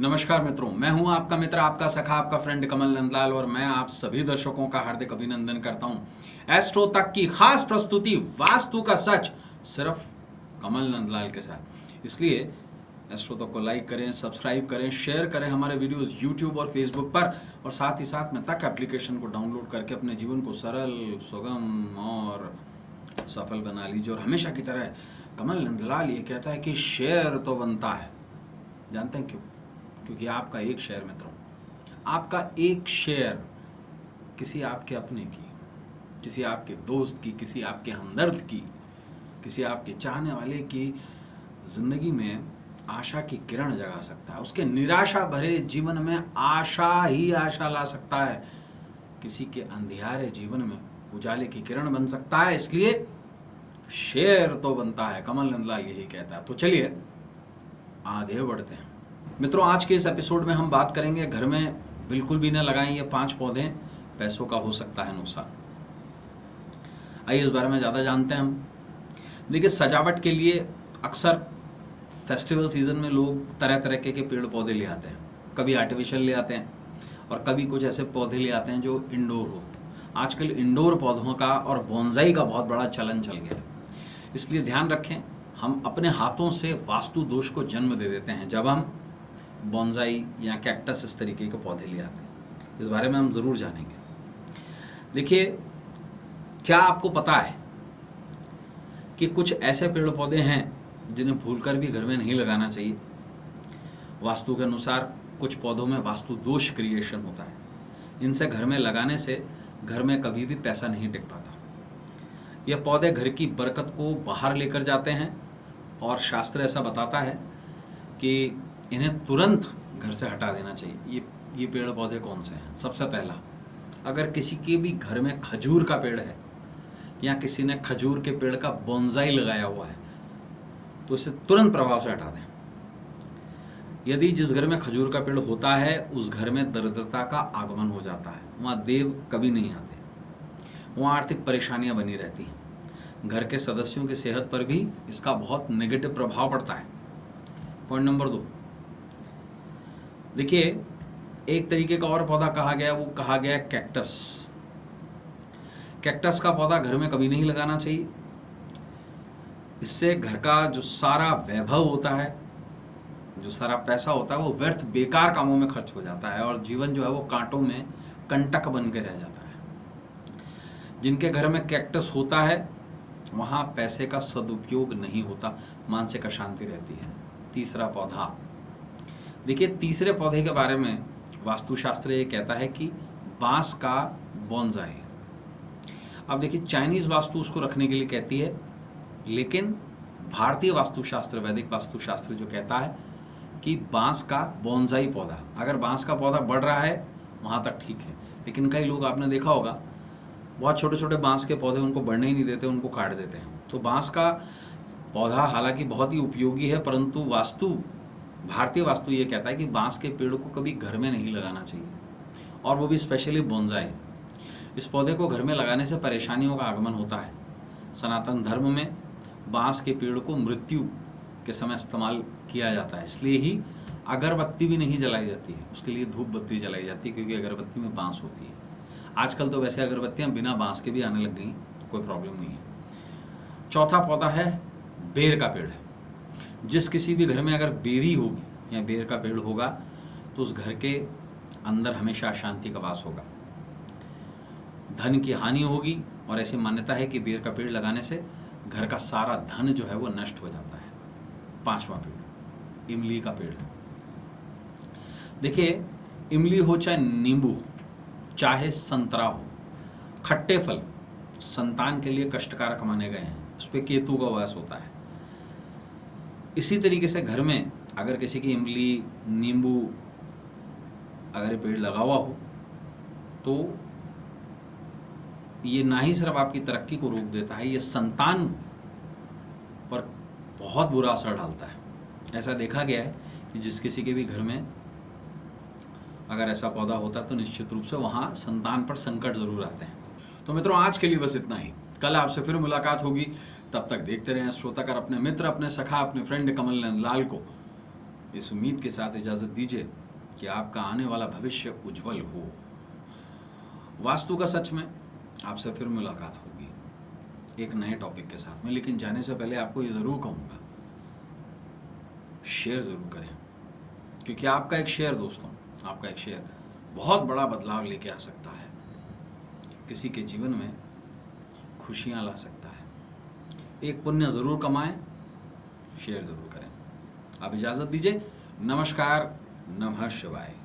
नमस्कार मित्रों, मैं हूं आपका मित्र, आपका सखा, आपका फ्रेंड कमल नंदलाल और मैं आप सभी दर्शकों का हार्दिक अभिनंदन करता हूं एस्ट्रो तक की खास प्रस्तुति वास्तु का सच सिर्फ कमल नंदलाल के साथ। इसलिए एस्ट्रो तक को लाइक करें, सब्सक्राइब करें, शेयर करें हमारे वीडियोस यूट्यूब और फेसबुक पर, और साथ ही साथ में तक एप्लीकेशन को डाउनलोड करके अपने जीवन को सरल, सुगम और सफल बना लीजिए। और हमेशा की तरह कमल नंदलाल ये कहता है कि शेयर तो बनता है। जानते हैं क्यों? क्योंकि आपका एक शेयर मित्रों, आपका एक शेयर किसी आपके अपने की, किसी आपके दोस्त की, किसी आपके हमदर्द की, किसी आपके चाहने वाले की जिंदगी में आशा की किरण जगा सकता है। उसके निराशा भरे जीवन में आशा ही आशा ला सकता है। किसी के अंधियारे जीवन में उजाले की किरण बन सकता है। इसलिए शेयर तो बनता है, कमल नंदलाल यही कहता है। तो चलिए आगे बढ़ते हैं मित्रों। आज के इस एपिसोड में हम बात करेंगे घर में बिल्कुल भी न लगाएं ये 5 पौधे, पैसों का हो सकता है नुकसान। आइए इस बारे में ज़्यादा जानते हैं हम। देखिए, सजावट के लिए अक्सर फेस्टिवल सीजन में लोग तरह तरह के पेड़ पौधे ले आते हैं। कभी आर्टिफिशियल ले आते हैं और कभी कुछ ऐसे पौधे ले आते हैं जो इंडोर हो। आजकल इंडोर पौधों का और बोनसाई का बहुत बड़ा चलन चल गया है। इसलिए ध्यान रखें, हम अपने हाथों से वास्तु दोष को जन्म दे देते हैं जब हम बोनसाई या कैक्टस इस तरीके के पौधे ले आते हैं। इस बारे में हम ज़रूर जानेंगे। देखिए, क्या आपको पता है कि कुछ ऐसे पेड़ पौधे हैं जिन्हें भूलकर भी घर में नहीं लगाना चाहिए। वास्तु के अनुसार कुछ पौधों में वास्तु दोष क्रिएशन होता है। इनसे घर में लगाने से घर में कभी भी पैसा नहीं टिक पाता। यह पौधे घर की बरकत को बाहर लेकर जाते हैं और शास्त्र ऐसा बताता है कि इन्हें तुरंत घर से हटा देना चाहिए। ये पेड़ पौधे कौन से हैं? सबसे पहला, अगर किसी के भी घर में खजूर का पेड़ है या किसी ने खजूर के पेड़ का बोनसाई लगाया हुआ है तो इसे तुरंत प्रभाव से हटा दें। यदि जिस घर में खजूर का पेड़ होता है उस घर में दरिद्रता का आगमन हो जाता है, वहाँ देव कभी नहीं आते, वहाँ आर्थिक परेशानियां बनी रहती हैं। घर के सदस्यों की सेहत पर भी इसका बहुत नेगेटिव प्रभाव पड़ता है। पॉइंट नंबर 2, देखिए, एक तरीके का और पौधा कहा गया, वो कहा गया कैक्टस। कैक्टस का पौधा घर में कभी नहीं लगाना चाहिए। इससे घर का जो सारा वैभव होता है, जो सारा पैसा होता है, वो व्यर्थ बेकार कामों में खर्च हो जाता है और जीवन जो है वो कांटों में कंटक बन के रह जाता है। जिनके घर में कैक्टस होता है वहाँ पैसे का सदुपयोग नहीं होता, मानसिक अशांति रहती है। तीसरा पौधा, देखिए, तीसरे पौधे के बारे में वास्तुशास्त्र ये कहता है कि बांस का बोनसाई। अब देखिए, चाइनीज वास्तु उसको रखने के लिए कहती है, लेकिन भारतीय वास्तुशास्त्र, वैदिक वास्तुशास्त्र जो कहता है कि बांस का बोनसाई पौधा, अगर बांस का पौधा बढ़ रहा है वहाँ तक ठीक है। लेकिन कई लोग आपने देखा होगा, बहुत छोटे छोटे बांस के पौधे उनको बढ़ने ही नहीं देते, उनको काट देते हैं। तो बांस का पौधा हालांकि बहुत ही उपयोगी है, परंतु भारतीय वास्तु ये कहता है कि बांस के पेड़ को कभी घर में नहीं लगाना चाहिए, और वो भी स्पेशली बोनसाई। इस पौधे को घर में लगाने से परेशानियों का आगमन होता है। सनातन धर्म में बांस के पेड़ को मृत्यु के समय इस्तेमाल किया जाता है, इसलिए ही अगरबत्ती भी नहीं जलाई जाती है, उसके लिए धूप बत्ती जलाई जाती है, क्योंकि अगरबत्ती में बांस होती है। आजकल तो वैसे अगरबत्तियाँ बिना बांस के भी आने लग गई, कोई प्रॉब्लम नहीं है। चौथा पौधा है बेर का पेड़। जिस किसी भी घर में अगर बेरी होगी या बेर का पेड़ होगा तो उस घर के अंदर हमेशा अशांति का वास होगा, धन की हानि होगी, और ऐसी मान्यता है कि बेर का पेड़ लगाने से घर का सारा धन जो है वो नष्ट हो जाता है। 5वां पेड़, इमली का पेड़। देखिए, इमली हो चाहे नींबू, चाहे संतरा हो, खट्टे फल संतान के लिए कष्टकारक माने गए हैं। उस पर केतु का वास होता है। इसी तरीके से घर में अगर किसी की इमली, नींबू अगर ये पेड़ लगा हुआ हो तो ये ना ही सिर्फ आपकी तरक्की को रोक देता है, ये संतान पर बहुत बुरा असर डालता है। ऐसा देखा गया है कि जिस किसी के भी घर में अगर ऐसा पौधा होता है तो निश्चित रूप से वहाँ संतान पर संकट जरूर आते हैं। तो मित्रों, आज के लिए बस इतना ही। कल आपसे फिर मुलाकात होगी। तब तक देखते रहें श्रोताकर अपने मित्र, अपने सखा, अपने फ्रेंड कमल नंदलाल को इस उम्मीद के साथ इजाजत दीजिए कि आपका आने वाला भविष्य उज्जवल हो। वास्तु का सच में आपसे फिर मुलाकात होगी एक नए टॉपिक के साथ में, लेकिन जाने से पहले आपको ये जरूर कहूंगा, शेयर जरूर करें, क्योंकि आपका एक शेयर दोस्तों, आपका एक शेयर बहुत बड़ा बदलाव लेके आ सकता है, किसी के जीवन में खुशियां ला सकता है। एक पुण्य जरूर कमाएं, शेयर जरूर करें। आप इजाजत दीजिए। नमस्कार, नमः शिवाय।